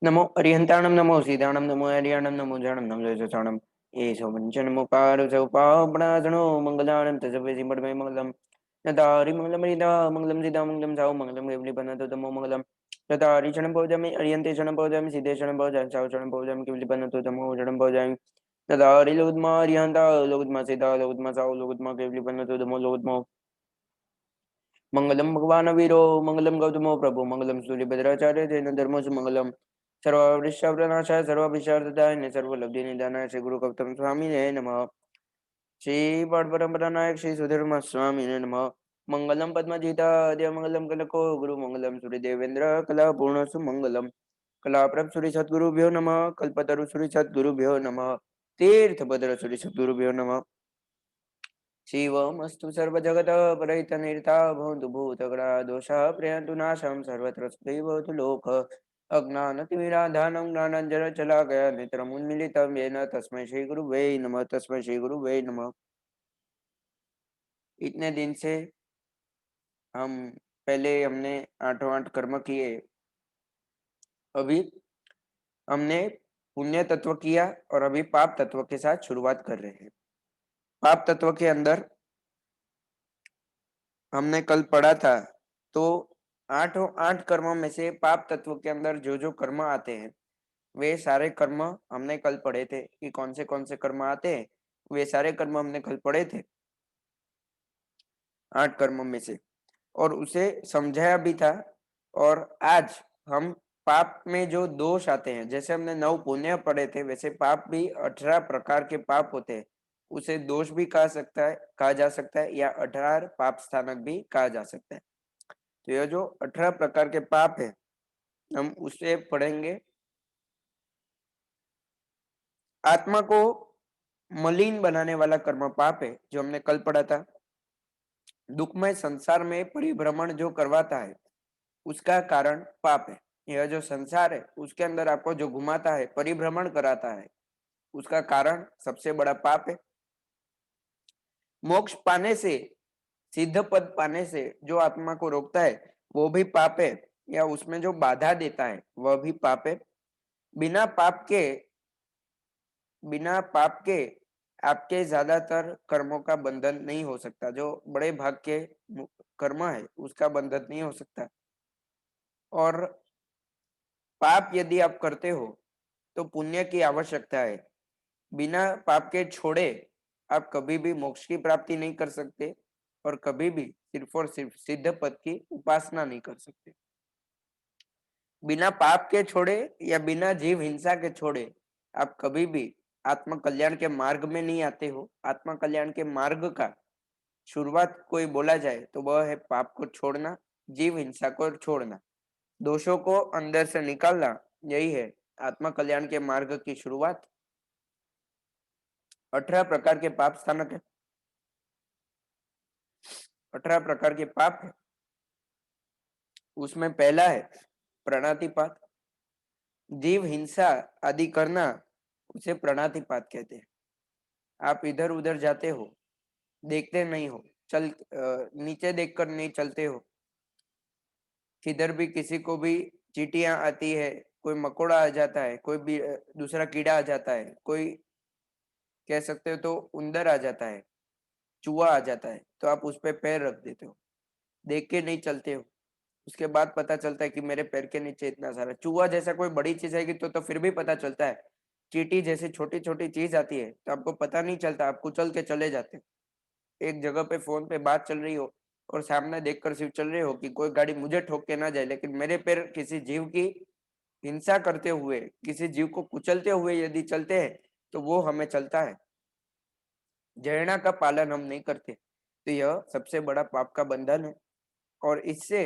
नमो अरिहंताणं नमो सीताणं नमो हरियाणं नमो जाणं नमो जयचाणं येषु वञ्चनमुपारुषौ पावपणासनो मङ्गलानं तजपे सिंहटमे मङ्गलं नतारि मङ्गलमरिदा मङ्गलं सीता मङ्गलं साहु मङ्गलं केवलिपन्नतो तमो मङ्गलं नतारि क्षणं भोजामि अरियन्ते क्षणं भोजामि सीते क्षणं भोजामि साहु क्षणं भोजामि केवलिपन्नतो तमो क्षणं भोजामि नतारि लोकद्मा अरिहन्ता लोकद्मा सीता लोकद्मा साहु लोकद्मा केवलिपन्नतो तमो लोकद्मा मंगलम भगवान वीरो मंगलम गौतमो प्रभु मंगलम सूर्यभद्राचार्य जैन धर्मो मंगलम सर्ववृषभनाशाय सर्वभिषादाय सर्वलब्धि निधानाय श्री गुरु गौतम स्वामी ने नमः श्री परम्परा नायक श्री सुधर्म स्वामी ने नमः मंगलम पद्मजीता मंगलम कलको गुरु मंगलम सूर्य देवेंद्र कला पूर्ण सुमंगलम कला प्रभ सूर्य सद्गुरुभ्यो नमः कल्पतरु सूर्य सद्गुरुभ्यो नमः तीर्थभद्र सूर्य सद्गुरुभ्यो नमः शिवमस्तु सर्वजगतः परैतनिर्ता भवन्तु भूतग्रहदोषः प्रयन्तु नाशं सर्वत्र सुखैवतु लोकः अज्ञानतिमिराधानं ज्ञानाञ्जनशलाकया नेत्रमुन्मीलितं येन तस्मै श्रीगुरुवे नमः तस्मै श्रीगुरुवे नमः। इतने दिन से हम पहले हमने आठों आठ कर्म किए, अभी हमने पुण्य तत्व किया और अभी पाप तत्व के साथ शुरुआत कर रहे हैं। पाप तत्व के अंदर हमने कल पढ़ा था, तो आठों आठ कर्मों में से पाप तत्व के अंदर जो जो कर्म आते हैं वे सारे कर्म हमने कल पढ़े थे कि कौन से कर्म आते हैं। वे सारे कर्म हमने कल पढ़े थे आठ कर्मों में से, और उसे समझाया भी था। और आज हम पाप में जो दोष आते हैं, जैसे हमने 9 पुण्य पढ़े थे, वैसे पाप भी 18 प्रकार के पाप होते हैं। उसे दोष भी कहा जा सकता है या 18 पाप स्थानक भी कहा जा सकता है। तो यह जो 18 प्रकार के पाप है, हम उसे पढ़ेंगे। आत्मा को मलिन बनाने वाला कर्म पाप है, जो हमने कल पढ़ा था। दुखमय संसार में परिभ्रमण जो करवाता है, उसका कारण पाप है। यह जो संसार है, उसके अंदर आपको जो घुमाता है, परिभ्रमण कराता है, उसका कारण सबसे बड़ा पाप है। मोक्ष पाने से, सिद्ध पद पाने से जो आत्मा को रोकता है, वो भी पाप है, या उसमें जो बाधा देता है वह भी पाप है। बिना पाप के बिना पाप के आपके ज्यादातर कर्मों का बंधन नहीं हो सकता। जो बड़े भाग के कर्म है, उसका बंधन नहीं हो सकता। और पाप यदि आप करते हो तो पुण्य की आवश्यकता है। बिना पाप के छोड़े आप कभी भी मोक्ष की प्राप्ति नहीं कर सकते, और कभी भी सिर्फ और सिर्फ सिद्ध पद की उपासना नहीं कर सकते। बिना पाप के छोड़े या बिना जीव हिंसा के छोड़े आप कभी भी आत्म कल्याण के मार्ग में नहीं आते हो। आत्म कल्याण के मार्ग का शुरुआत कोई बोला जाए तो वह है पाप को छोड़ना, जीव हिंसा को छोड़ना, दोषों को अंदर से निकालना। यही है आत्म कल्याण के मार्ग की शुरुआत। 18 प्रकार के पाप स्थानक है, 18 प्रकार के पाप है। उसमें पहला है प्रणातिपात। जीव हिंसा आदि करना, उसे प्रणातिपात कहते हैं। आप इधर उधर जाते हो, देखते नहीं हो, नीचे देखकर नहीं चलते हो, किधर भी किसी को भी चींटियां आती है, कोई मकोड़ा आ जाता है, कोई भी दूसरा कीड़ा आ जाता है, कोई कह सकते हो तो उंदर आ जाता है, चूहा आ जाता है, तो आप उस पे पैर रख देते हो, देख के नहीं चलते हो। उसके बाद पता चलता है कि मेरे पैर के नीचे इतना सारा चूहा जैसा कोई बड़ी चीज आएगी तो फिर भी पता चलता है। चींटी जैसी छोटी छोटी चीज आती है तो आपको पता नहीं चलता, आप कुचल के चले जाते हो। एक जगह पे फोन पे बात चल रही हो और सामने देखकर सिर्फ चल रहे हो कि कोई गाड़ी मुझे ठोक के ना जाए, लेकिन मेरे पैर किसी जीव की हिंसा करते हुए, किसी जीव को कुचलते हुए यदि चलते हैं तो वो हमें चलता है। जरणा का पालन हम नहीं करते, तो यह सबसे बड़ा पाप का बंधन है। और इससे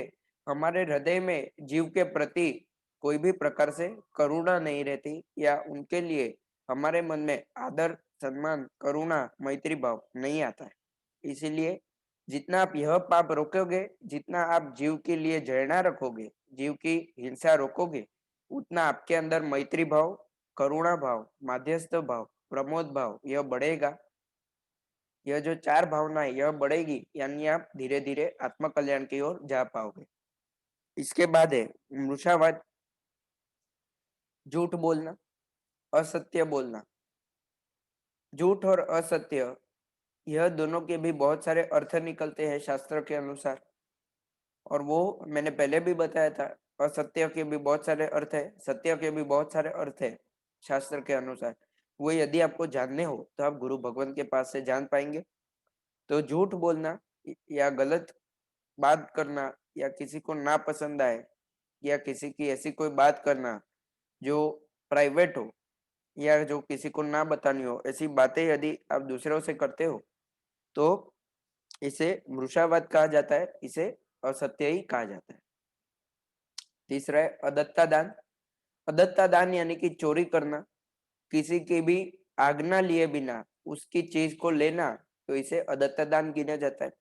हमारे हृदय में जीव के प्रति कोई भी प्रकार से करुणा नहीं रहती, या उनके लिए हमारे मन में आदर, सम्मान, करुणा, मैत्री भाव नहीं आता है। इसीलिए जितना आप यह पाप रोकोगे, जितना आप जीव के लिए जड़ना रखोगे, जीव की हिंसा रोकोगे, उतना आपके अंदर मैत्री भाव, करुणा भाव, माध्यस्थ भाव, प्रमोद भाव यह बढ़ेगा। यह जो चार भावना है यह बढ़ेगी, यानी आप धीरे धीरे आत्म कल्याण की ओर जा पाओगे। इसके बाद है मृषावाद। झूठ बोलना, असत्य बोलना। झूठ और असत्य यह दोनों के भी बहुत सारे अर्थ निकलते हैं शास्त्र के अनुसार, और वो मैंने पहले भी बताया था। असत्य के भी बहुत सारे अर्थ है, सत्य के भी बहुत सारे अर्थ है शास्त्र के अनुसार। वो यदि आपको जानने हो तो आप गुरु भगवान के पास से जान पाएंगे। तो झूठ बोलना या गलत बात करना या किसी को ना पसंद आए या किसी की ऐसी कोई बात करना जो प्राइवेट हो या जो किसी को ना बतानी हो, ऐसी बातें यदि आप दूसरों से करते हो तो इसे मृषावाद कहा जाता है, इसे असत्य ही कहा जाता है। तीसरा है अदत्ता दान। अदत्ता दान यानी कि चोरी करना, किसी की भी आज्ञा लिए बिना उसकी चीज को लेना, तो इसे अदत्ता दान गिना जाता है।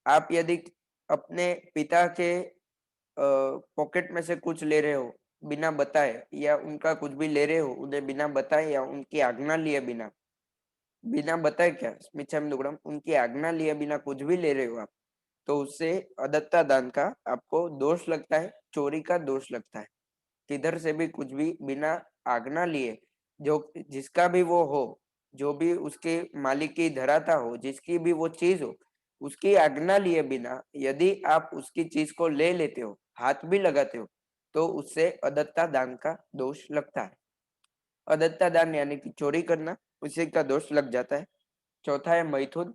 आप यदि अपने पिता के पॉकेट में से कुछ ले रहे हो बिना बताए, या उनका कुछ भी ले रहे हो उन्हें बिना बताए या उनकी आज्ञा लिए बिना, बिना बताए क्या मिच्छामि दुक्कडम, उनकी आज्ञा लिए बिना कुछ भी ले रहे हो आप, तो उससे अदत्ता दान का आपको दोष लगता है, चोरी का दोष लगता है। किधर से भी कुछ भी बिना आज्ञा लिए, जो जिसका भी वो हो, जो भी उसके मालिक की धराता हो, जिसकी भी वो चीज हो, उसकी आज्ञा लिए बिना यदि आप उसकी चीज को ले लेते हो, हाथ भी लगाते हो, तो उससे अदत्ता दान का दोष लगता है। अदत्ता दान यानी कि चोरी करना, उसी का दोष लग जाता है। चौथा है मैथुन।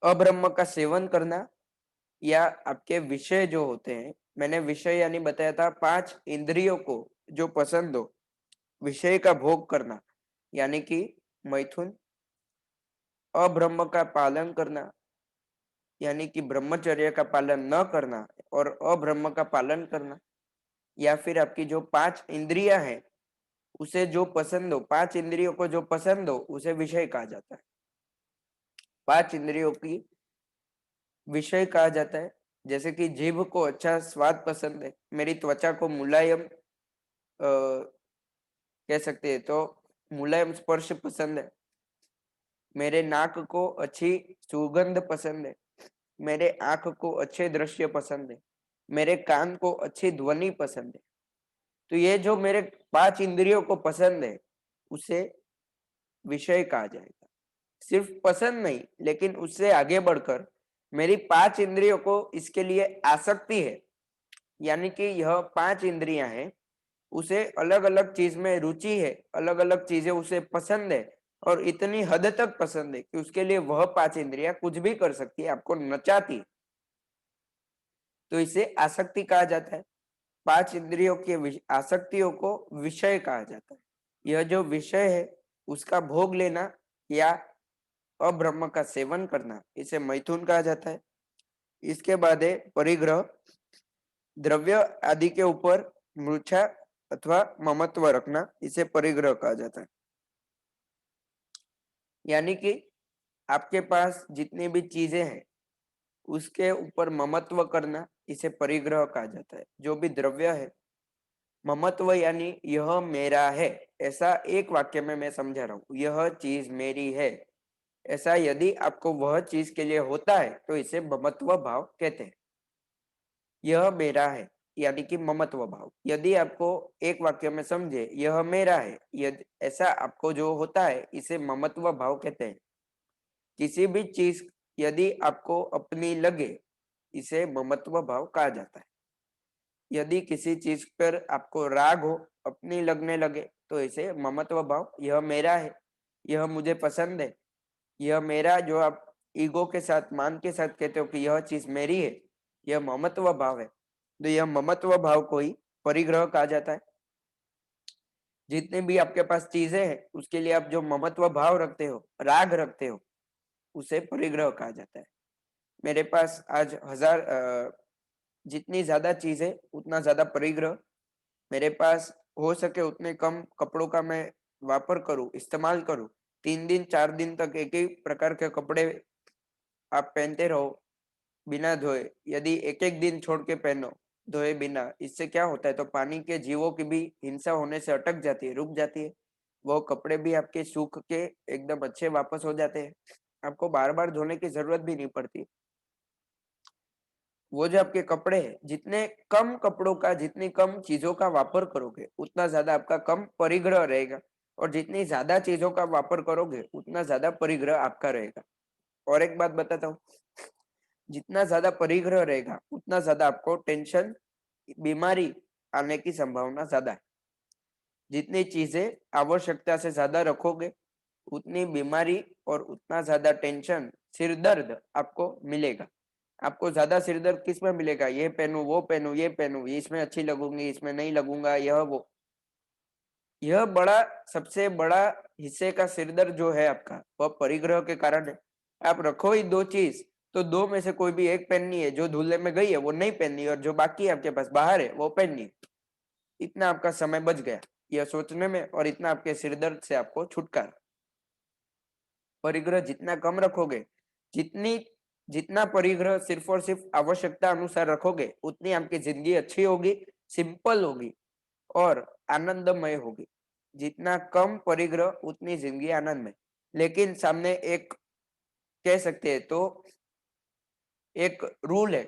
अब्रह्म का सेवन करना या आपके विषय जो होते हैं, मैंने विषय यानी बताया था 5 इंद्रियों को जो पसंद हो, विषय का भोग करना, यानी कि मैथुन। अब्रह्म का पालन करना यानी कि ब्रह्मचर्य का पालन न करना और अब्रह्म का पालन करना, या फिर आपकी जो 5 इंद्रियां हैं उसे जो पसंद हो, 5 इंद्रियों को जो पसंद हो उसे विषय कहा जाता है। 5 इंद्रियों की विषय कहा जाता है। जैसे कि जीभ को अच्छा स्वाद पसंद है, मेरी त्वचा को मुलायम कह सकते हैं तो मुलायम स्पर्श पसंद है, मेरे नाक को अच्छी सुगंध पसंद है, मेरे आंख को अच्छे दृश्य पसंद है, मेरे कान को अच्छी ध्वनि पसंद है। तो ये जो मेरे 5 इंद्रियों को पसंद है उसे विषय कहा जाएगा। सिर्फ पसंद नहीं, लेकिन उससे आगे बढ़कर मेरी 5 इंद्रियों को इसके लिए आसक्ति है, यानी कि यह 5 इंद्रियां हैं, उसे अलग-अलग चीज में रुचि है, अलग-अलग चीजें उसे पसंद है, और इतनी हद तक पसंद है कि उसके लिए वह 5 इंद्रियां कुछ भी कर सकती है, आपको नचाती है। तो इसे आसक्ति कहा जाता है। 5 इंद्रियों के आसक्तियों को विषय कहा जाता है। यह जो विषय है उसका भोग लेना या अब्रह्म का सेवन करना, इसे मैथुन कहा जाता है। इसके बाद है परिग्रह। द्रव्य आदि के ऊपर मूर्छा अथवा ममत्व रखना, इसे परिग्रह कहा जाता है। यानी कि आपके पास जितनी भी चीजें हैं उसके ऊपर ममत्व करना, इसे परिग्रह कहा जाता है। जो भी द्रव्य है, ममत्व यानी यह मेरा है, ऐसा एक वाक्य में मैं समझा रहा हूँ, यह चीज मेरी है, ऐसा यदि आपको वह चीज के लिए होता है तो इसे ममत्व भाव कहते हैं। यह मेरा है यानी कि ममत्व भाव। यदि आपको एक वाक्य में समझे यह मेरा है, यदि ऐसा आपको जो होता है, इसे ममत्व भाव कहते हैं। किसी भी चीज यदि आपको अपनी लगे, इसे ममत्व भाव कहा जाता है। यदि किसी चीज पर आपको राग हो, अपनी लगने लगे, तो इसे ममत्व भाव, यह मेरा है, यह मुझे पसंद है, यह मेरा, जो आप ईगो के साथ, मान के साथ कहते हो कि यह चीज मेरी है, यह ममत्व भाव है। तो यह ममत्व भाव को ही परिग्रह कहा जाता है। जितने भी आपके पास चीजें हैं उसके लिए आप जो ममत्व भाव रखते हो, राग रखते हो, उसे परिग्रह कहा जाता है। मेरे पास आज 1000 जितनी ज्यादा चीजें उतना ज्यादा परिग्रह। मेरे पास हो सके उतने कम कपड़ों का मैं वापर करूं, इस्तेमाल करूं। 3 दिन 4 दिन तक एक ही प्रकार के कपड़े आप पहनते रहो बिना धोए। यदि एक एक दिन छोड़ के पहनो धोए बिना, इससे क्या होता है, तो पानी के जीवों की भी हिंसा होने से अटक जाती है, रुक जाती है। वो कपड़े भी आपके सूख के एकदम अच्छे वापस हो जाते हैं, आपको बार बार धोने की जरूरत भी नहीं पड़ती। वो जो आपके कपड़े हैं, जितने कम कपड़ों का, जितनी कम चीजों का वापर करोगे, उतना ज्यादा आपका कम परिग्रह रहेगा। और जितनी ज्यादा चीजों का वापर करोगे, उतना ज्यादा परिग्रह आपका रहेगा। और एक बात बताता हूँ, जितना ज्यादा परिग्रह रहेगा, उतना ज्यादा आपको टेंशन, बीमारी आने की संभावना ज्यादा है। जितनी चीजें आवश्यकता से ज्यादा रखोगे, उतनी बीमारी और उतना ज्यादा टेंशन, सिर दर्द आपको मिलेगा। आपको ज्यादा सिर दर्द किस में मिलेगा? ये पहनूं, वो पहनूं, ये पहनूं, इसमें अच्छी लगूंगी, इसमें नहीं लगूंगा, यह वो। यह बड़ा, सबसे बड़ा हिस्से का सिर दर्द जो है आपका, वह परिग्रह के कारण है। आप रखो ही दो चीज, तो दो में से कोई भी एक पहननी है, जो धुलने में गई है वो नहीं पहननी है, और जो बाकी है आपके पास बाहर है वो पहननी है। इतना आपका समय बच गया यह सोचने में, और इतना आपके सिर दर्द से आपको छुटकारा। परिग्रह जितना कम रखोगे, जितनी जितना परिग्रह सिर्फ और सिर्फ आवश्यकता अनुसार रखोगे, उतनी आपकी जिंदगी अच्छी होगी, सिंपल होगी और आनंदमय होगी। जितना कम परिग्रह, उतनी जिंदगी आनंदमय। लेकिन सामने एक, कह सकते हैं तो एक रूल है,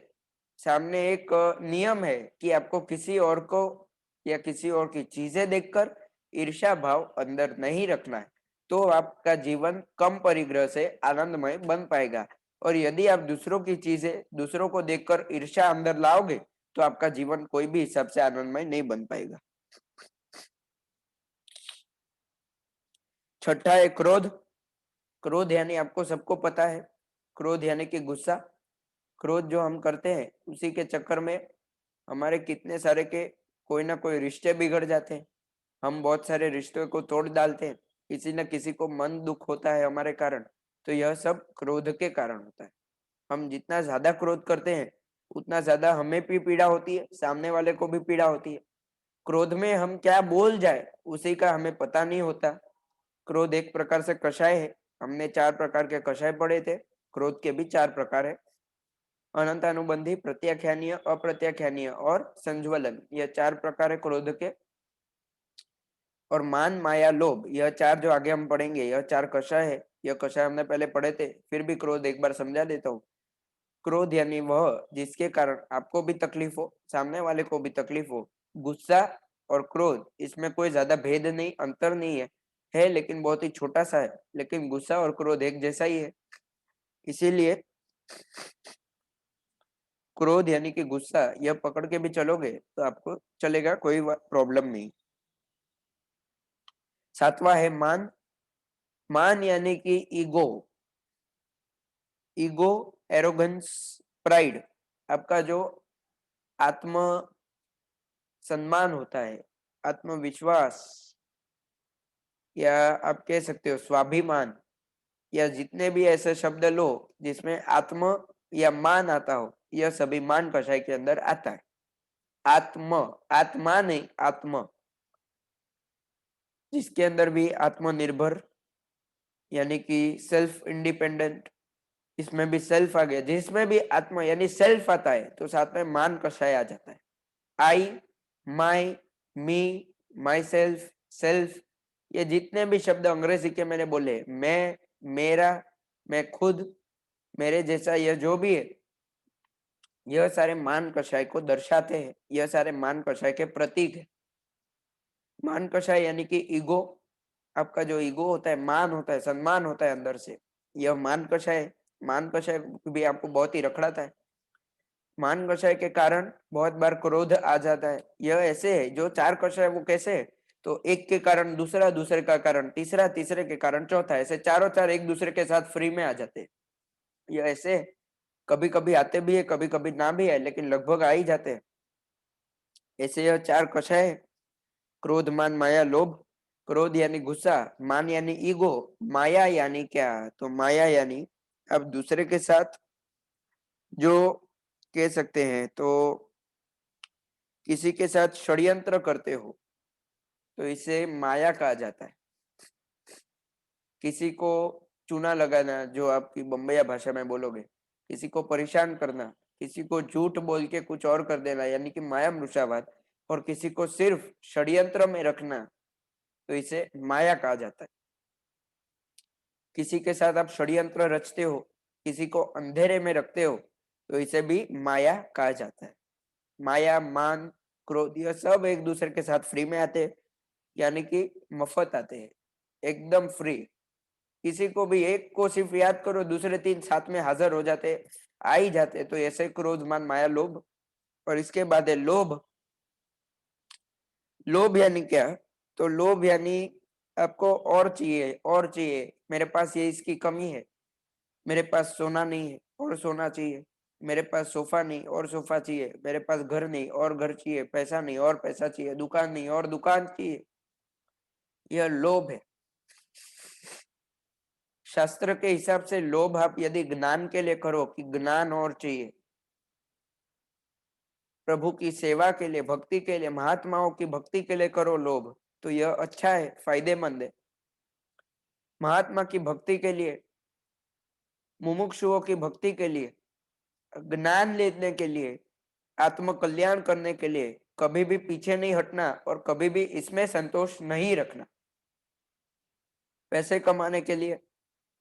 सामने एक नियम है कि आपको किसी और को या किसी और की चीजें देखकर ईर्ष्या भाव अंदर नहीं रखना है। तो आपका जीवन कम परिग्रह से आनंदमय बन पाएगा। और यदि आप दूसरों की चीजें, दूसरों को देखकर ईर्ष्या अंदर लाओगे, तो आपका जीवन कोई भी हिसाब से आनंदमय नहीं बन पाएगा। छठा है क्रोध। क्रोध यानी आपको सबको पता है, क्रोध यानी कि गुस्सा। क्रोध जो हम करते हैं, उसी के चक्कर में हमारे कितने सारे के कोई ना कोई रिश्ते बिगड़ जाते हैं। हम बहुत सारे रिश्तों को तोड़ डालते हैं, किसी न किसी को मन दुख होता है हमारे कारण। तो यह सब क्रोध के कारण होता है। हम जितना ज्यादा क्रोध करते हैं, उतना ज्यादा हमें भी पीड़ा होती है, सामने वाले को भी पीड़ा होती है। क्रोध में हम क्या बोल जाए, उसी का हमें पता नहीं होता। क्रोध एक प्रकार से कषाय है। हमने 4 प्रकार के कषाय पढ़े थे। क्रोध के भी 4 प्रकार है: अनंत अनुबंधी, प्रत्याख्यानीय, अप्रत्याख्यानीय और संज्वलन। यह 4 प्रकार है क्रोध के। और मान, माया, लोभ, यह 4 जो आगे हम पढ़ेंगे, यह 4 कषाय है। यह कषाय हमने पहले पढ़े थे, फिर भी क्रोध एक बार समझा देता हूँ। क्रोध यानी वह जिसके कारण आपको भी तकलीफ हो, सामने वाले को भी तकलीफ हो। गुस्सा और क्रोध, इसमें कोई ज्यादा भेद नहीं, अंतर नहीं है लेकिन बहुत ही छोटा सा है। लेकिन गुस्सा और क्रोध एक जैसा ही है। इसीलिए क्रोध यानी कि गुस्सा, यह पकड़ के भी चलोगे तो आपको चलेगा, कोई प्रॉब्लम नहीं। सातवां है मान। मान यानी कि ईगो। Ego, arrogance, pride. आपका जो आत्म सम्मान होता है, आत्मविश्वास, या आप कह सकते हो स्वाभिमान, या जितने भी ऐसे शब्द लो जिसमें आत्म या मान आता हो, यह सभी मान कषाय के अंदर आता है। आत्म, आत्मा नहीं, आत्म। जिसके अंदर भी आत्मनिर्भर यानी कि सेल्फ इंडिपेंडेंट, इसमें भी सेल्फ आ गया। जिसमें भी आत्मा यानी सेल्फ आता है, तो साथ में मान कषाय आ जाता है। आई, माई, मी, माई सेल्फ, सेल्फ, ये जितने भी शब्द अंग्रेजी के मैंने बोले, मैं, मेरा, मैं खुद, मेरे जैसा, यह जो भी है, यह सारे मान कषाय को दर्शाते हैं। यह सारे मान कषाय के प्रतीक है। मान कषाय यानी कि ईगो। आपका जो ईगो होता है, मान होता है, सम्मान होता है अंदर से, यह मान कषाय है। मान कषाय भी आपको बहुत ही रखड़ाता है। मान कषाय के कारण बहुत बार क्रोध आ जाता है। यह ऐसे है, जो 4 कषाय वो कैसे है, तो एक के कारण दूसरा, दूसरे का कारण तीसरा, तीसरे के कारण चौथा, ऐसे चारों चार एक दूसरे के साथ फ्री में आ जाते हैं। यह ऐसे है, कभी कभी आते भी है, कभी कभी ना भी है, लेकिन लगभग आ ही जाते हैं। ऐसे यह 4 कषाय है: क्रोध, मान, माया, लोभ। क्रोध यानी गुस्सा, मान यानी ईगो, माया यानी क्या? तो माया यानी अब दूसरे के साथ जो, कह सकते हैं तो किसी के साथ षड्यंत्र करते हो, तो इसे माया कहा जाता है। किसी को चूना लगाना, जो आपकी बम्बैया भाषा में बोलोगे, किसी को परेशान करना, किसी को झूठ बोल के कुछ और कर देना, यानी कि माया मृषावाद। और किसी को सिर्फ षड्यंत्र में रखना, तो इसे माया कहा जाता है। किसी के साथ आप षड्यंत्र रचते हो, किसी को अंधेरे में रखते हो, तो इसे भी माया कहा जाता है। माया, मान, क्रोध, यह सब एक दूसरे के साथ फ्री में आते हैं, यानी कि मफत आते हैं, एकदम फ्री। किसी को भी एक को सिर्फ याद करो, दूसरे तीन साथ में हाजिर हो जाते, आ ही जाते। तो ऐसे क्रोध, मान, माया, लोभ। और इसके बाद है लोभ। लोभ यानी क्या? तो लोभ यानी आपको और चाहिए, और चाहिए, मेरे पास ये इसकी कमी है, मेरे पास सोना नहीं है और सोना चाहिए, मेरे पास सोफा नहीं और सोफा चाहिए, मेरे पास घर नहीं और घर चाहिए, पैसा नहीं और पैसा चाहिए, दुकान नहीं और दुकान चाहिए। यह लोभ है। शास्त्र के हिसाब से लोभ आप यदि ज्ञान के लिए करो कि ज्ञान और चाहिए, प्रभु की सेवा के लिए, भक्ति के लिए, महात्माओं की भक्ति के लिए करो लोभ, तो यह अच्छा है, फायदेमंद है। महात्मा की भक्ति के लिए, मुमुक्षुओं की भक्ति के लिए, ज्ञान लेने के लिए, आत्म कल्याण करने के लिए कभी भी पीछे नहीं हटना और कभी भी इसमें संतोष नहीं रखना। पैसे कमाने के लिए,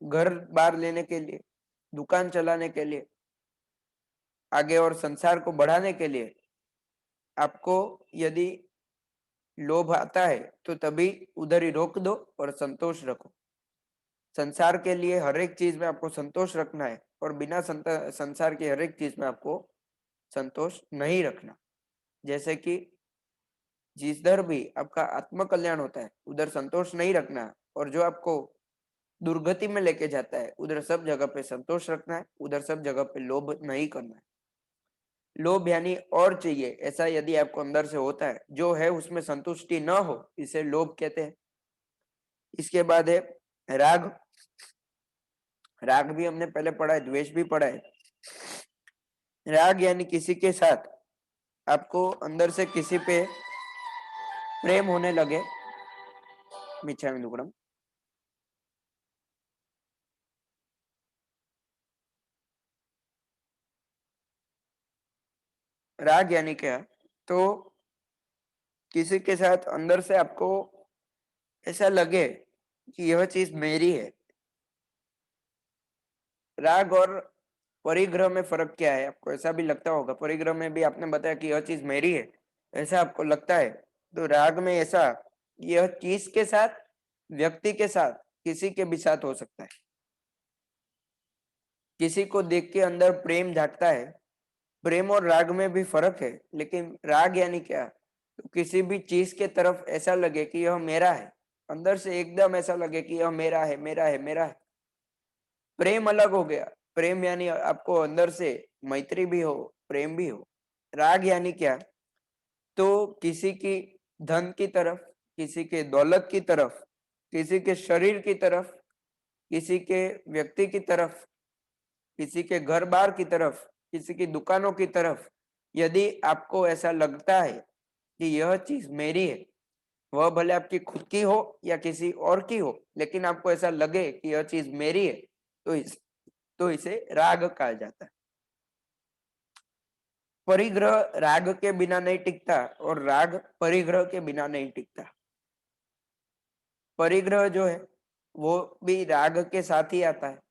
घर बार लेने के लिए, दुकान चलाने के लिए, आगे और संसार को बढ़ाने के लिए आपको यदि लोभ आता है तो तभी उधर ही रोक दो और संतोष रखो। संसार के लिए हर एक चीज में आपको संतोष रखना है और बिना संसार की हर एक चीज में आपको संतोष नहीं रखना। जैसे कि जिधर भी आपका आत्म कल्याण होता है उधर संतोष नहीं रखना, और जो आपको दुर्गति में लेके जाता है उधर सब जगह पे संतोष रखना है, उधर सब जगह पे लोभ नहीं करना है। लोभ यानी और चाहिए, ऐसा यदि आपको अंदर से होता है, जो है उसमें संतुष्टि न हो, इसे लोभ कहते हैं। इसके बाद है राग। राग भी हमने पहले पढ़ा है, द्वेष भी पढ़ा है। राग यानी किसी के साथ आपको अंदर से किसी पे प्रेम होने लगे। मिच्छामि दुक्कडम। राग यानी क्या? तो किसी के साथ अंदर से आपको ऐसा लगे कि यह चीज मेरी है। राग और परिग्रह में फर्क क्या है? आपको ऐसा भी लगता होगा, परिग्रह में भी आपने बताया कि यह चीज मेरी है, ऐसा आपको लगता है। तो राग में ऐसा, यह चीज के साथ, व्यक्ति के साथ, किसी के भी साथ हो सकता है। किसी को देख के अंदर प्रेम जागता है। प्रेम और राग में भी फर्क है, लेकिन राग यानी क्या? तो किसी भी चीज के तरफ ऐसा लगे कि यह मेरा है, अंदर से एकदम ऐसा लगे कि यह मेरा है, मेरा है, मेरा है। प्रेम अलग हो गया। प्रेम यानी आपको अंदर से मैत्री भी हो, प्रेम भी हो। राग यानी क्या? तो किसी की धन की तरफ, किसी के दौलत की तरफ, किसी के शरीर की तरफ, किसी के व्यक्ति की तरफ, किसी के घर बार की तरफ, किसी की दुकानों की तरफ यदि आपको ऐसा लगता है कि यह चीज मेरी है, वह भले आपकी खुद की हो या किसी और की हो, लेकिन आपको ऐसा लगे कि यह चीज मेरी है, तो इसे राग कहा जाता है। परिग्रह राग के बिना नहीं टिकता और राग परिग्रह के बिना नहीं टिकता। परिग्रह जो है वो भी राग के साथ ही आता है।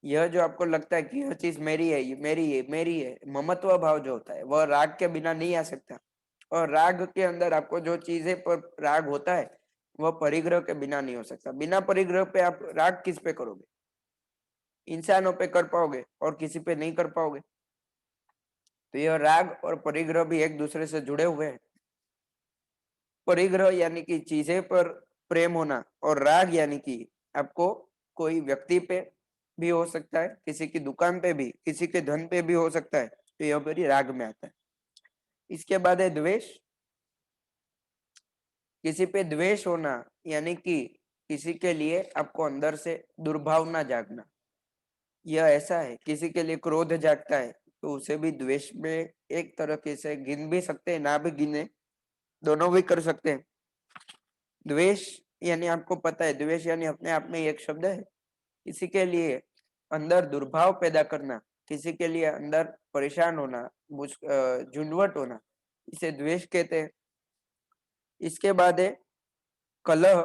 यह जो आपको लगता है कि यह चीज मेरी है, ये मेरी है, मेरी है, ममत्व भाव जो होता है वह राग के बिना नहीं आ सकता। और राग के अंदर आपको जो चीजें पर राग होता है वह परिग्रह के बिना नहीं हो सकता। बिना परिग्रह पे आप राग किस पे करोगे? इंसानों पे कर पाओगे और किसी पे नहीं कर पाओगे। तो यह राग और परिग्रह भी एक दूसरे से जुड़े हुए हैं। परिग्रह यानी कि चीजें पर प्रेम होना, और राग यानी कि आपको कोई व्यक्ति पे भी हो सकता है, किसी की दुकान पे भी, किसी के धन पे भी हो सकता है, तो यह भी राग में आता है। इसके बाद है द्वेष। किसी पे द्वेष होना यानी कि किसी के लिए आपको अंदर से दुर्भावना जागना। यह ऐसा है, किसी के लिए क्रोध जागता है तो उसे भी द्वेष में एक तरीके से गिन भी सकते हैं, ना भी गिने, दोनों भी कर सकते हैं। द्वेष यानी आपको पता है, द्वेष यानी अपने आप में एक शब्द है। किसी के लिए अंदर दुर्भाव पैदा करना, किसी के लिए अंदर परेशान होना, झुंझुवट होना, इसे द्वेष कहते हैं। इसके बाद है कलह।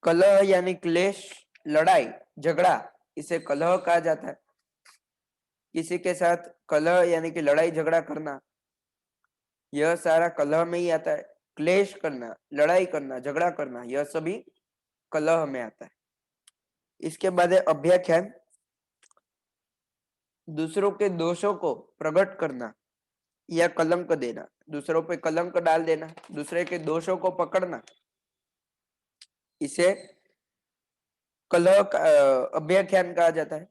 कलह यानी क्लेश, लड़ाई, झगड़ा, इसे कलह कहा जाता है। किसी के साथ कलह यानी कि लड़ाई झगड़ा करना, यह सारा कलह में ही आता है। क्लेश करना, लड़ाई करना, झगड़ा करना, यह सभी कलह में आता है। इसके बाद है अभ्याख्यान, दूसरों के दोषों को प्रकट करना या कलंक देना, दूसरों पे कलंक डाल देना, दूसरे के दोषों को पकड़ना, इसे अभ्याख्यान कहा जाता है।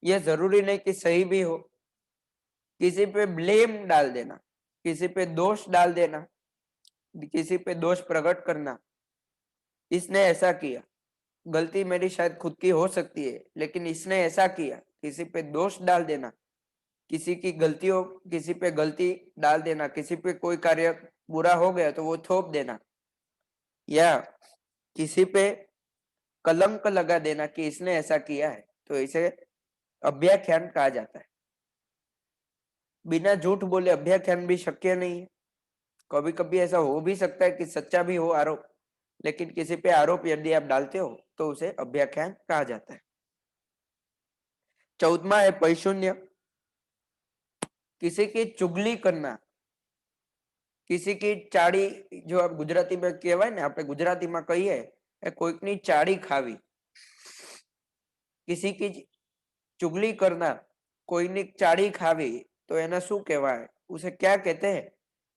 यह जरूरी नहीं कि सही भी हो, किसी पे ब्लेम डाल देना, किसी पे दोष डाल देना, किसी पे दोष प्रकट करना, इसने ऐसा किया, गलती मेरी शायद खुद की हो सकती है लेकिन इसने ऐसा किया, किसी पे दोष डाल देना, किसी की गलतियों, किसी पे गलती डाल देना, किसी पे कोई कार्य बुरा हो गया तो वो थोप देना, या किसी पे कलंक लगा देना कि इसने ऐसा किया है, तो इसे अभ्याख्यान कहा जाता है। बिना झूठ बोले अभ्याख्यान भी शक्य नहीं है। कभी कभी ऐसा हो भी सकता है कि सच्चा भी हो आरोप, लेकिन किसी पे आरोप यदि आप डालते हो तो उसे अभ्याख्यान कहा जाता है। 14वां है पैशून्य, किसी की चुगली करना, किसी की चाड़ी, जो आप गुजराती में कहेवाय ने, આપણે ગુજરાતીમાં કહીએ એ કોઈકની ચાડી ખાવી, किसी की चुगली करना, कोईनी चाड़ी खावी, तो एना શું કહેવાય, उसे क्या कहते हैं?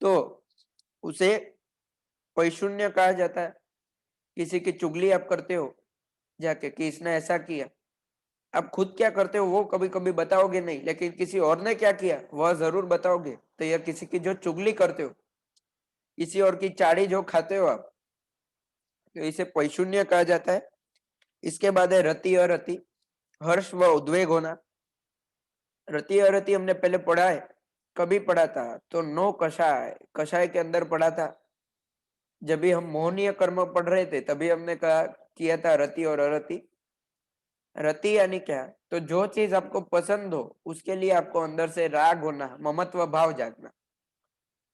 तो उसे पैशून्य कहा जाता है। किसी की चुगली आप करते हो जाके कि इसने ऐसा किया, आप खुद क्या करते हो वो कभी कभी बताओगे नहीं, लेकिन किसी और ने क्या किया वह जरूर बताओगे, तो यह किसी की जो चुगली करते हो, किसी और की चाड़ी जो खाते हो आप, तो इसे पैशून्य कहा जाता है। इसके बाद है रति अरति, हर्ष व उद्वेग होना। रति अरति हमने पहले पढ़ा है, कभी पढ़ा था तो नो कषाय, कषाय के अंदर पढ़ा था। जब भी हम मोहनीय कर्म पढ़ रहे थे तभी हमने कहा किया था रति और अरति। रति यानी क्या, तो जो चीज आपको पसंद हो उसके लिए आपको अंदर से राग होना, ममत्व भाव जागना,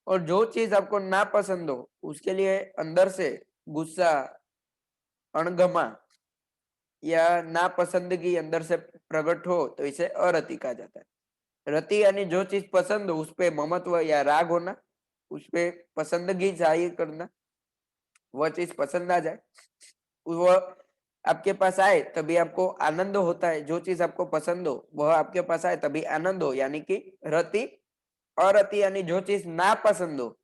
और जो चीज आपको ना पसंद हो उसके लिए अंदर से गुस्सा, अणगमा या नापसंदगी अंदर से प्रकट हो, तो इसे अरति कहा जाता है। रति यानी जो चीज पसंद हो उस पे ममत्व या राग होना, उस पे पसंदगी जाहिर करना, वह चीज पसंद आ जाए, वह आपके पास आए तभी आपको आनंद होता है। जो चीज आपको पसंद हो वह आपके पास आए तभी आनंद हो, यानी कि रति। और रति यानी जो चीज ना पसंद हो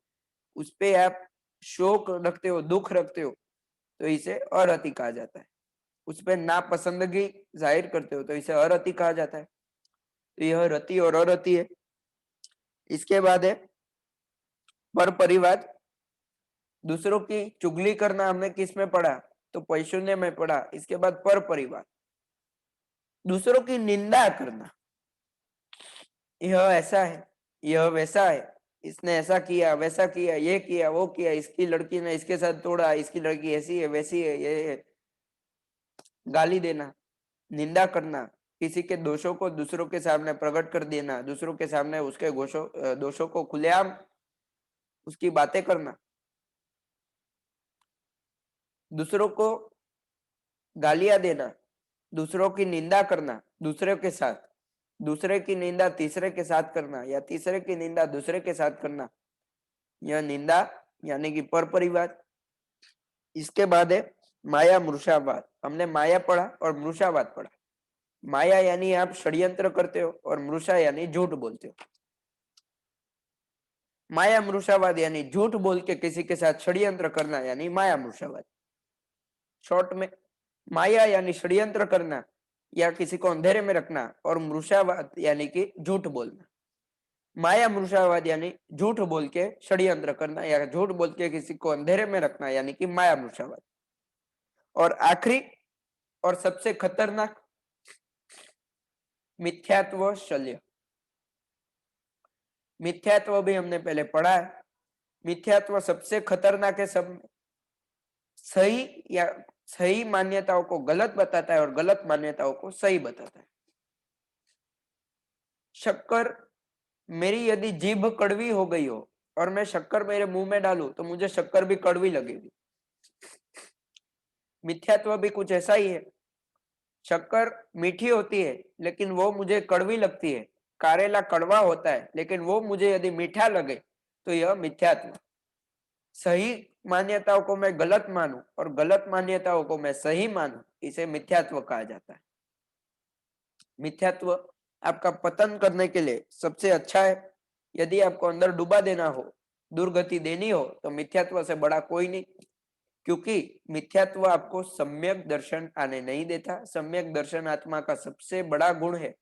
उस पे आप शोक रखते हो, दुख रखते हो, तो इसे अरति कहा जाता है। उस पे नापसंदगी जाहिर करते हो तो इसे अरति कहा जाता है। तो यह रति और अरति है। इसके बाद है पर परिवार, दूसरों की चुगली करना हमने किस में पढ़ा, तो पैशून्य में पढ़ा। इसके बाद पर परिवार, दूसरों की निंदा करना, यह ऐसा है, यह वैसा है, इसने ऐसा किया, वैसा किया, ये किया, वो किया, इसकी लड़की ने इसके साथ तोड़ा, इसकी लड़की ऐसी है, वैसी है, ये है। गाली देना, निंदा करना, किसी के दोषों को दूसरों के सामने प्रकट कर देना, दूसरों के सामने उसके दोषों को खुलेआम उसकी बातें करना, दूसरों को गालियां देना, दूसरों की निंदा करना, दूसरे के साथ, दूसरे की निंदा तीसरे के साथ करना या तीसरे की निंदा दूसरे के साथ करना, यह निंदा यानी कि पर परिवार। इसके बाद है माया मृषावाद, हमने माया पढ़ा और मृषावाद पढ़ा। माया यानी आप षड्यंत्र करते हो और मृषा यानी झूठ बोलते हो। माया मृषावाद यानी झूठ बोल के किसी के साथ षड्यंत्र करना यानी माया मृषावाद। शॉर्ट में माया यानी षड्यंत्र करना या किसी को अंधेरे में रखना, और मृषावाद यानी कि झूठ बोलना। माया मृषावाद यानी झूठ बोल के षड्यंत्र करना या झूठ बोल के किसी को अंधेरे में रखना यानी कि माया मृषावाद। और आखिरी और सबसे खतरनाक, मिथ्यात्व शल्य। मिथ्यात्व भी हमने पहले पढ़ा है। मिथ्यात्व सबसे खतरनाक है, सब सही या सही मान्यताओं को गलत बताता है और गलत मान्यताओं को सही बताता है। शक्कर, मेरी यदि जीभ कड़वी हो गई हो और मैं शक्कर मेरे मुंह में डालूं तो मुझे शक्कर भी कड़वी लगेगी। मिथ्यात्व भी कुछ ऐसा ही है। शक्कर मीठी होती है लेकिन वो मुझे कड़वी लगती है, कारेला कड़वा होता है लेकिन वो मुझे यदि मीठा लगे तो यह मिथ्यात्व। सही मान्यताओं को मैं गलत मानूं और गलत मान्यताओं को मैं सही मानूं, इसे मिथ्यात्व कहा जाता है। मिथ्यात्व आपका पतन करने के लिए सबसे अच्छा है। यदि आपको अंदर डुबा देना हो, दुर्गति देनी हो, तो मिथ्यात्व से बड़ा कोई नहीं, क्योंकि मिथ्यात्व आपको सम्यक दर्शन आने नहीं देता। सम्यक दर्शन आत्मा का सबसे बड़ा गुण है।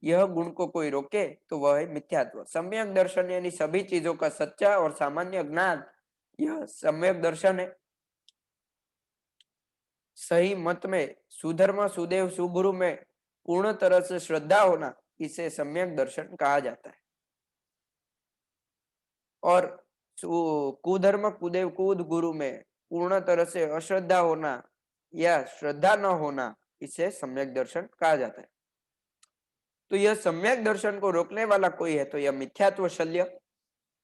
यह गुण को कोई रोके तो वह है मिथ्यात्व। सम्यक दर्शन यानी सभी चीजों का सच्चा और सामान्य ज्ञान, यह सम्यक दर्शन है। सही मत में, सुधर्म सुदेव सुगुरु में पूर्ण तरह से श्रद्धा होना, इसे सम्यक दर्शन कहा जाता है। और कुधर्म कुदेव कुद गुरु में पूर्ण तरह से अश्रद्धा होना या श्रद्धा न होना, इसे सम्यक दर्शन कहा जाता है। तो यह सम्यक दर्शन को रोकने वाला कोई है तो यह मिथ्यात्व शल्य।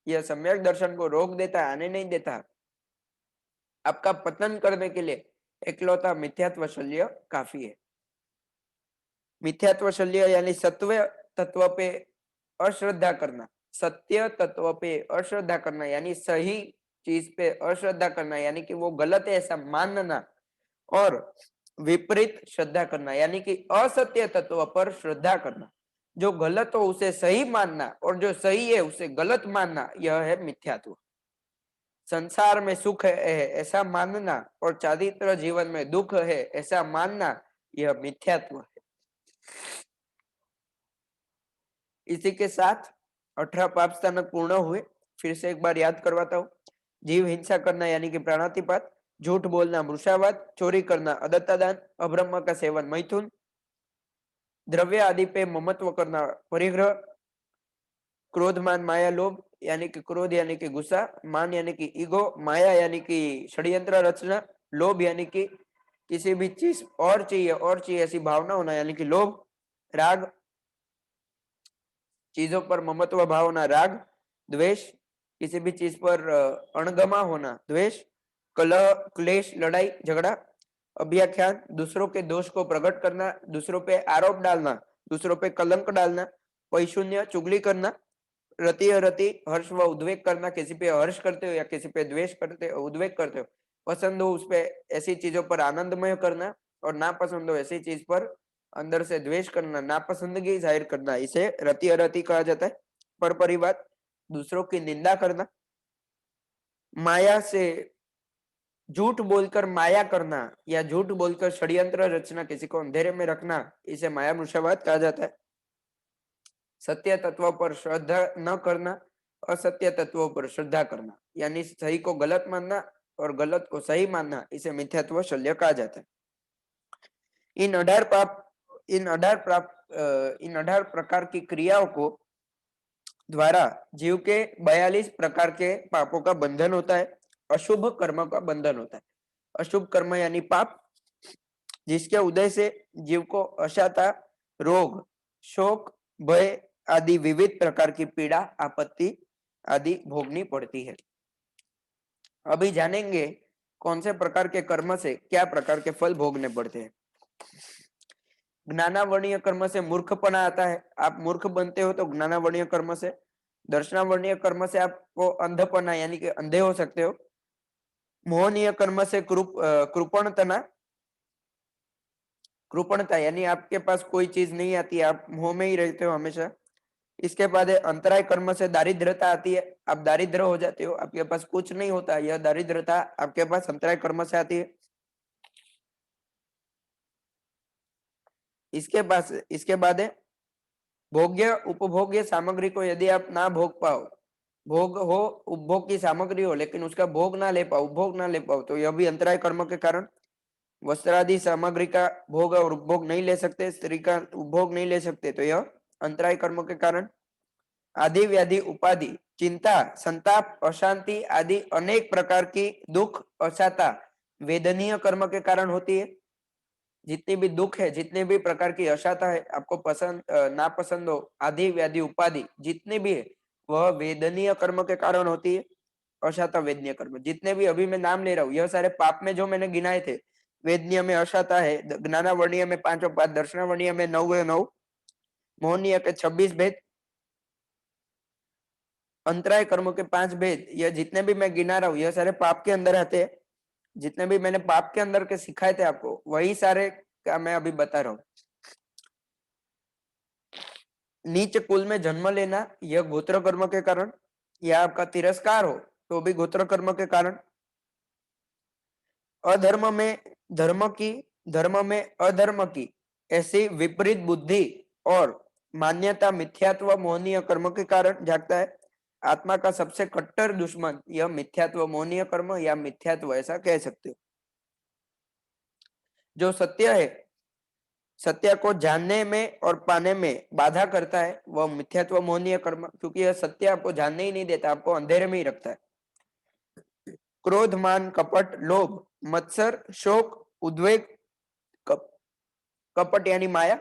यह सम्यक दर्शन को रोक देता है, आने नहीं देता। आपका पतन करने के लिए एकलौता मिथ्यात्व शल्य काफी है। मिथ्यात्व शल्य यानी सत्व तत्व पे अश्रद्धा करना। सत्य तत्व पे अश्रद्धा करना यानी सही चीज पे अश्रद्धा करना, यानी कि वो गलत है ऐसा मानना। और विपरीत श्रद्धा करना यानी कि असत्य तत्व पर श्रद्धा करना। जो गलत हो उसे सही मानना और जो सही है उसे गलत मानना, यह है मिथ्यात्व। संसार में सुख है ऐसा मानना और चारित्र जीवन में दुख है ऐसा मानना, यह मिथ्यात्व है। इसी के साथ 18 पाप स्थानक पूर्ण हुए। फिर से एक बार याद करवाता हूँ। जीव हिंसा करना यानी कि प्राणातिपात, झूठ बोलना मृषावाद, चोरी करना अदत्ता दान, अब्रह्म का सेवन मैथुन, द्रव्य आदि पे ममत्व करना परिग्रह, क्रोध मान माया लोभ यानी कि क्रोध यानी कि गुस्सा, मान यानी कि ईगो, माया यानी कि षड्यंत्र रचना, लोभ यानी कि किसी भी चीज और चाहिए ऐसी भावना होना यानी कि लोभ, राग चीजों पर ममत्व भावना राग, द्वेष किसी भी चीज पर अणगमा होना द्वेष, कलह क्लेश लड़ाई झगड़ा, अभ्याख्यान दूसरों के दोष को प्रकट करना, दूसरों पे आरोप डालना, दूसरों पे कलंक डालना, पैशून्य चुगली करना, रति अरति हर्ष व उद्वेग करना, किसी पे हर्ष करते हो या किसी पे द्वेष करते हो उद्वेग करते हो, पसंद हो उस पे ऐसी चीजों पर आनंदमय करना और नापसंद हो ऐसी चीज पर अंदर से द्वेष करना, नापसंदगी जाहिर करना, इसे रति अरति कहा जाता है। पर परिवार दूसरों की निंदा करना, माया से झूठ बोलकर माया करना या झूठ बोलकर षड्यंत्र रचना, किसी को अंधेरे में रखना, इसे माया मृषावाद कहा जाता है। सत्य तत्व पर श्रद्धा न करना, असत्य तत्वों पर श्रद्धा करना यानी सही को गलत मानना और गलत को सही मानना, इसे मिथ्यात्व शल्य कहा जाता है। इन 18 पाप इन 18 प्रकार की क्रियाओं को द्वारा जीव के 42 प्रकार के पापों का बंधन होता है। अशुभ कर्म का बंधन होता है। अशुभ कर्म यानी पाप, जिसके उदय से जीव को अशांता, रोग, शोक, भय आदि विविध प्रकार की पीड़ा आपत्ति आदि भोगनी पड़ती है। अभी जानेंगे कौन से प्रकार के कर्म से क्या प्रकार के फल भोगने पड़ते हैं। ज्ञानावर्णीय कर्म से मूर्खपना आता है, आप मूर्ख बनते हो तो ज्ञानावर्णीय कर्म से। दर्शनावर्णीय कर्म से आपको अंधपना यानी कि अंधे हो सकते हो। मोहनीय कर्म से कृपणता यानी आपके पास कोई चीज नहीं आती, आप मोह में ही रहते हो हमेशा। इसके बाद अंतराय कर्म से दारिद्रता आती है, आप दारिद्र हो जाते हो, आपके पास कुछ नहीं होता, यह दारिद्रता आपके पास अंतराय कर्म से आती है। इसके बाद है भोग्य उपभोग्य सामग्री को यदि आप ना भोग पाओ, भोग हो उपभोग की सामग्री हो लेकिन उसका भोग ना ले पाओ, उपभोग ना ले पाओ, तो यह भी अंतराय कर्म के कारण। वस्त्रादि सामग्री का भोग और उपभोग नहीं ले सकते, स्त्री का उपभोग नहीं ले सकते, तो यह अंतराय कर्म के कारण। आदि व्याधि उपाधि चिंता संताप अशांति आदि अनेक प्रकार की दुख अशांता वेदनीय कर्म के कारण होती है। जितनी भी दुख है, जितने भी प्रकार की अशांता है, आपको पसंद नापसंद हो, आदि व्याधि उपाधि जितने भी है, वह वेदनीय कर्म के कारण होती है। अशांता वेदनीय कर्म जितने भी अभी मैं नाम ले रहा हूँ, यह सारे पाप में जो मैंने गिनाए थे, वेदनीय में अशाता है, ज्ञानावर्णीय में 5 दर्शनावर्णीय में 9 मोहनीय के 26 भेद, अंतराय कर्मों के 5 भेद, यह जितने भी मैं गिना रहा हूं यह सारे पाप के अंदर आते हैं। जितने भी मैंने पाप के अंदर के सिखाए थे आपको वही सारे का मैं अभी बता रहा हूं। नीच कुल में जन्म लेना यह गोत्र कर्म के कारण, या आपका तिरस्कार हो तो भी गोत्र कर्म के कारण। अधर्म में धर्म की, धर्म में अधर्म की ऐसी विपरीत बुद्धि और मान्यता मिथ्यात्व मोहनीय कर्म के कारण जागता है। आत्मा का सबसे कट्टर दुश्मन यह मिथ्यात्व मोहनीय कर्म या मिथ्यात्व ऐसा कह सकते हो। जो सत्य है, सत्य को जानने में और पाने में बाधा करता है वह मिथ्यात्व मोहनीय कर्म, क्योंकि यह सत्य आपको जानने ही नहीं देता, आपको अंधेरे में ही रखता है। क्रोध मान कपट लोभ मत्सर शोक उद्वेग कप, कपट यानी माया,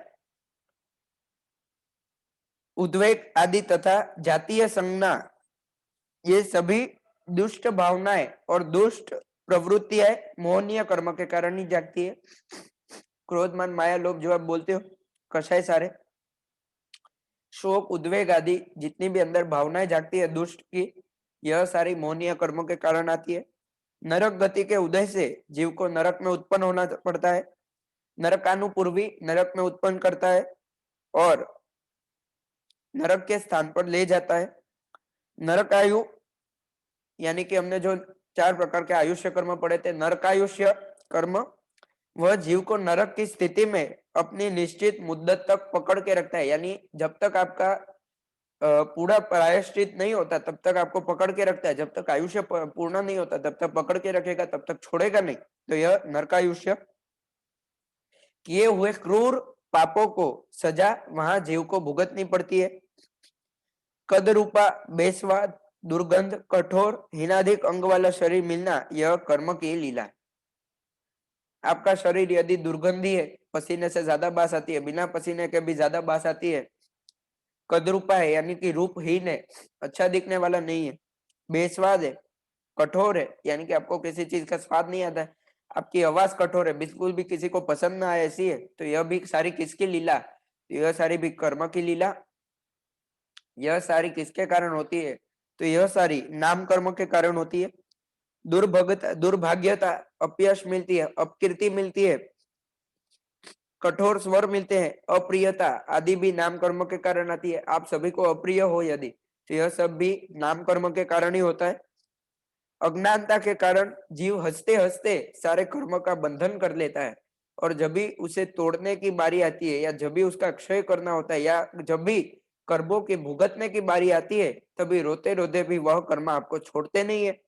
उद्वेग आदि तथा जातीय संज्ञा, ये सभी दुष्ट भावनाएं और दुष्ट प्रवृत्तियां मोहनीय कर्म के कारण ही जागती है। क्रोध मान माया लोभ जो आप बोलते हो कषाय सारे, शोक उद्वेग आदि जितनी भी अंदर भावनाएं जागती है दुष्ट की, यह सारी मोहनीय कर्मों के कारण आती है। नरक गति के उदय से जीव को नरक में उत्पन्न होना पड़ता है, नरकानुपूर्वी नरक में उत्पन्न करता है और नरक के स्थान पर ले जाता है। नरक आयु यानी कि हमने जो 4 प्रकार के आयुष्य कर्म पढ़े थे, नरकायुष्य कर्म वह जीव को नरक की स्थिति में अपनी निश्चित मुद्दत तक पकड़ के रखता है, यानी जब तक आपका पूरा प्रायश्चित नहीं होता तब तक आपको पकड़ के रखता है, जब तक आयुष्य पूर्ण नहीं होता तब तक पकड़ के रखेगा, तब तक छोड़ेगा नहीं। तो यह नरकायुष्य। किए हुए क्रूर पापों को सजा वहां जीव को भुगतनी पड़ती है। कदरूपा बेस्वाद दुर्गंध कठोर हीनाधिक अंग वाला शरीर मिलना यह कर्म की लीला है। आपका शरीर यदि दुर्गंधी है, पसीने से ज्यादा बास आती है, बिना पसीने के भी ज्यादा बास आती है, कदरूपा है यानी कि रूपहीन है, अच्छा दिखने वाला नहीं है, बेस्वाद है, कठोर है यानी कि आपको किसी चीज का स्वाद नहीं आता है, आपकी आवाज कठोर है, बिल्कुल भी किसी को पसंद ना आए ऐसी है, तो यह भी सारी किसकी लीला, यह सारी भी कर्म की लीला। यह सारी किसके कारण होती है, तो यह सारी नाम कर्म के कारण होती है। दुर्भगता दुर्भाग्यता अपयश मिलती है, अपकीर्ति मिलती है, कठोर स्वर मिलते हैं, अप्रियता आदि भी नाम कर्म के कारण आती है। आप सभी को अप्रिय हो यदि, तो यह सब भी नाम कर्म के कारण ही होता है। अज्ञानता के कारण जीव हंसते हंसते सारे कर्म का बंधन कर लेता है, और जब भी उसे तोड़ने की बारी आती है या जब भी उसका क्षय करना होता है या जब भी कर्मों के भुगतने की बारी आती है, तभी रोते रोते भी वह कर्म आपको छोड़ते नहीं है।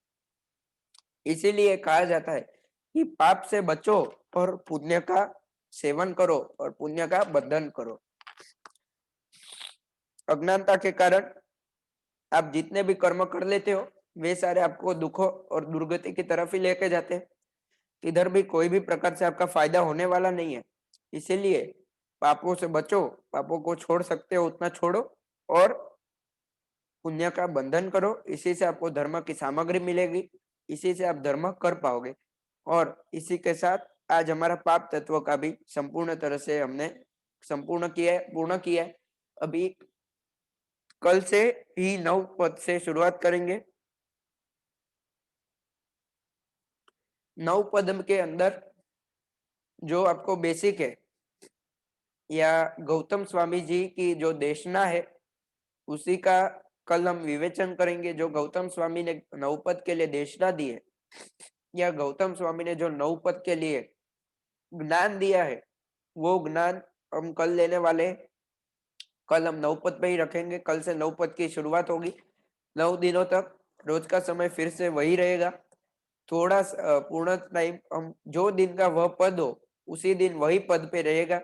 इसीलिए कहा जाता है कि पाप से बचो और पुण्य का सेवन करो और पुण्य का बंधन करो। अज्ञानता के कारण आप जितने भी कर्म कर लेते हो वे सारे आपको दुखों और दुर्गति की तरफ ही लेके जाते हैं, इधर भी कोई भी प्रकार से आपका फायदा होने वाला नहीं है। इसीलिए पापों से बचो, पापों को छोड़ सकते हो उतना छोड़ो और पुण्य का बंधन करो, इसी से आपको धर्म की सामग्री मिलेगी, इसी से आप धर्म कर पाओगे। और इसी के साथ आज हमारा पाप तत्व का भी संपूर्ण तरह से हमने संपूर्ण किया है, पूर्ण किया है। अभी कल से ही 9 पद से शुरुआत करेंगे। 9 पद के अंदर जो आपको बेसिक है या गौतम स्वामी जी की जो देशना है उसी का कल हम विवेचन करेंगे। जो गौतम स्वामी ने 9 पद के लिए देशना दी है या गौतम स्वामी ने जो 9 पद के लिए ज्ञान दिया है वो ज्ञान हम कल लेने वाले हैं। कल हम 9 पद पे ही रखेंगे, कल से 9 पद की शुरुआत होगी। 9 दिनों तक रोज का समय फिर से वही रहेगा। थोड़ा पूर्ण टाइम हम जो दिन का वह पद हो उसी दिन वही पद पे रहेगा।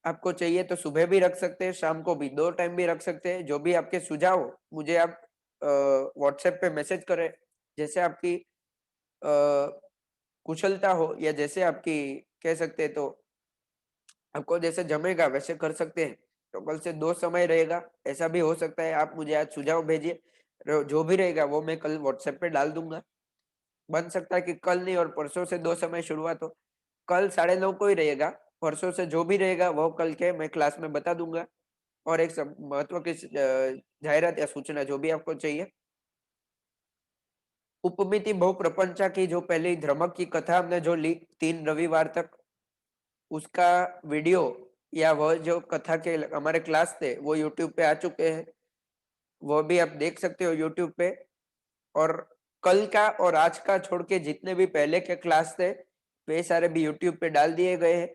आपको चाहिए तो सुबह भी रख सकते हैं, शाम को भी, 2 टाइम भी रख सकते हैं। जो भी आपके सुझाव हो मुझे आप व्हाट्सएप पे मैसेज करें, जैसे आपकी कुशलता हो या जैसे आपकी कह सकते हैं तो आपको जैसे जमेगा वैसे कर सकते हैं। तो कल से 2 समय रहेगा, ऐसा भी हो सकता है। आप मुझे आज सुझाव भेजिए, जो भी रहेगा वो मैं कल व्हाट्सएप पे डाल दूंगा। बन सकता है कि कल नहीं और परसों से 2 समय शुरुआत हो। कल 9:30 को ही रहेगा, परसों से जो भी रहेगा वो कल के मैं क्लास में बता दूँगा और एक सब महत्व की जाहिरात या सूचना जो भी आपको चाहिए। उपमिति बहुप्रपंचा की जो पहली ध्रमक की कथा हमने जो ली 3 रविवार तक, उसका वीडियो या वह जो कथा के हमारे क्लास थे, वो यूट्यूब पे आ चुके हैं। वो भी आप देख सकते हो यूट्यूब पे। और कल का और आज का छोड़ के जितने भी पहले के क्लास थे, वे सारे भी यूट्यूब पे डाल दिए गए हैं।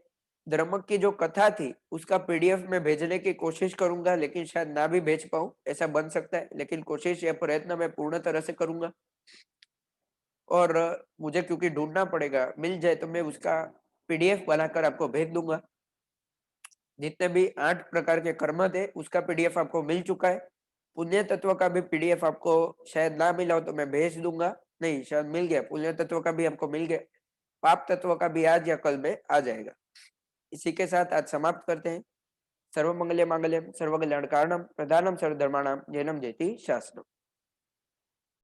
द्रमक की जो कथा थी, उसका पीडीएफ मैं भेजने की कोशिश करूँगा, लेकिन शायद ना भी भेज पाऊँ, ऐसा बन सकता है। लेकिन कोशिश या प्रयत्न मैं पूर्ण तरह से करूँगा। और मुझे क्योंकि ढूँढना पड़ेगा, मिल जाए तो मैं उसका पीडीएफ बनाकर आपको भेज दूँगा। जितने भी 8 प्रकार के कर्म थे, उसका पीडीएफ आपको मिल चुका है। पुण्य तत्व का भी पीडीएफ आपको शायद ना मिला हो तो मैं भेज दूँगा। नहीं, शायद मिल गया, पुण्य तत्व का भी आपको मिल गया। पाप तत्व का भी आज या कल में आ जाएगा। इसी के साथ आज समाप्त करते हैं। सर्वमंगल मांगल्यम सर्वकल्याण कारणम प्रधानम सर्वधर्माणाम जैनम जयति शासनम।